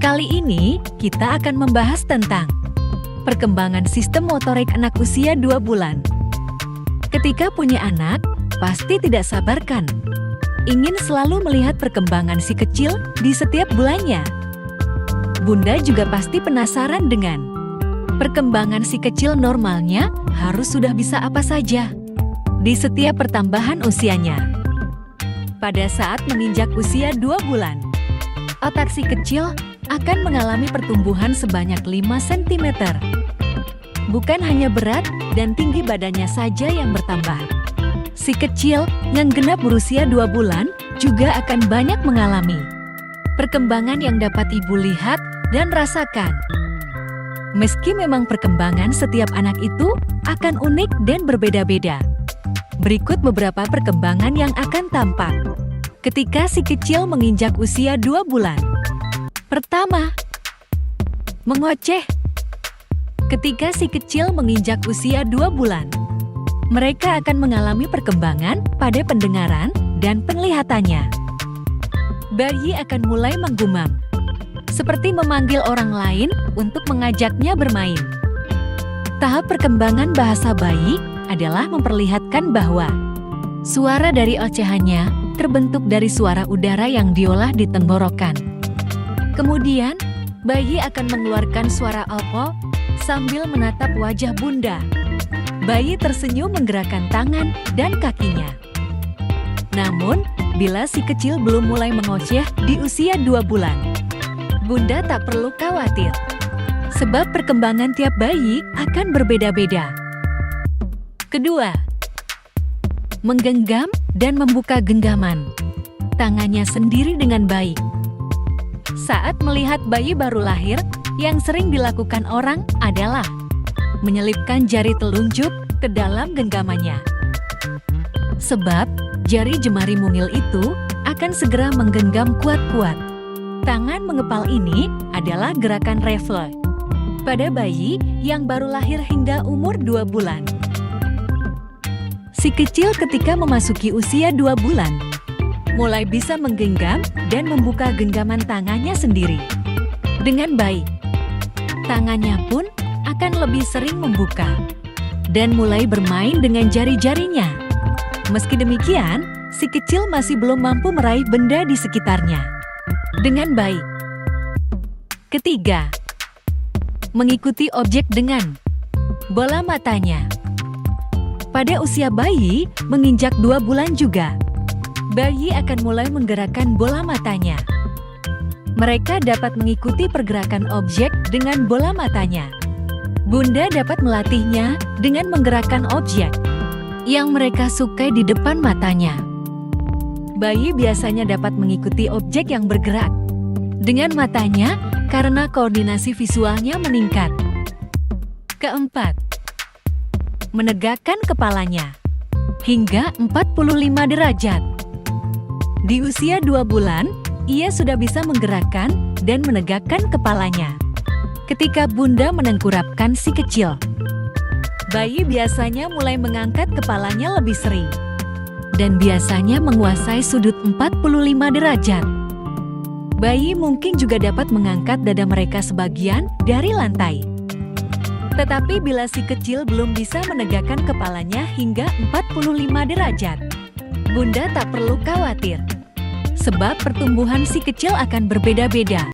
Kali ini, kita akan membahas tentang perkembangan sistem motorik anak usia 2 bulan. Ketika punya anak, pasti tidak sabar kan? Ingin selalu melihat perkembangan si kecil di setiap bulannya. Bunda juga pasti penasaran dengan perkembangan si kecil. Normalnya harus sudah bisa apa saja di setiap pertambahan usianya. Pada saat menginjak usia 2 bulan, otak si kecil akan mengalami pertumbuhan sebanyak 5 cm. Bukan hanya berat dan tinggi badannya saja yang bertambah. Si kecil yang genap berusia 2 bulan juga akan banyak mengalami perkembangan yang dapat ibu lihat dan rasakan. Meski memang perkembangan setiap anak itu akan unik dan berbeda-beda. Berikut beberapa perkembangan yang akan tampak ketika si kecil menginjak usia 2 bulan. Pertama, mengoceh. Ketika si kecil menginjak usia 2 bulan, mereka akan mengalami perkembangan pada pendengaran dan penglihatannya. Bayi akan mulai menggumam, seperti memanggil orang lain untuk mengajaknya bermain. Tahap perkembangan bahasa bayi adalah memperlihatkan bahwa suara dari ocehannya terbentuk dari suara udara yang diolah di tenggorokan. Kemudian, bayi akan mengeluarkan suara alpo sambil menatap wajah bunda. Bayi tersenyum menggerakkan tangan dan kakinya. Namun, bila si kecil belum mulai mengoceh di usia 2 bulan, bunda tak perlu khawatir. Sebab perkembangan tiap bayi akan berbeda-beda. Kedua, menggenggam dan membuka genggaman tangannya sendiri dengan baik. Saat melihat bayi baru lahir, yang sering dilakukan orang adalah menyelipkan jari telunjuk ke dalam genggamannya. Sebab, jari jemari mungil itu akan segera menggenggam kuat-kuat. Tangan mengepal ini adalah gerakan refleks pada bayi yang baru lahir hingga umur 2 bulan. Si kecil ketika memasuki usia 2 bulan, mulai bisa menggenggam dan membuka genggaman tangannya sendiri dengan baik. Tangannya pun akan lebih sering membuka dan mulai bermain dengan jari-jarinya. Meski demikian, si kecil masih belum mampu meraih benda di sekitarnya dengan baik. Ketiga, mengikuti objek dengan bola matanya. Pada usia bayi menginjak 2 bulan juga, bayi akan mulai menggerakkan bola matanya. Mereka dapat mengikuti pergerakan objek dengan bola matanya. Bunda dapat melatihnya dengan menggerakkan objek yang mereka sukai di depan matanya. Bayi biasanya dapat mengikuti objek yang bergerak dengan matanya karena koordinasi visualnya meningkat. Keempat, menegakkan kepalanya hingga 45 derajat. Di usia 2 bulan, ia sudah bisa menggerakkan dan menegakkan kepalanya. Ketika bunda menengkurapkan si kecil, bayi biasanya mulai mengangkat kepalanya lebih sering dan biasanya menguasai sudut 45 derajat. Bayi mungkin juga dapat mengangkat dada mereka sebagian dari lantai. Tetapi bila si kecil belum bisa menegakkan kepalanya hingga 45 derajat, bunda tak perlu khawatir. Sebab pertumbuhan si kecil akan berbeda-beda.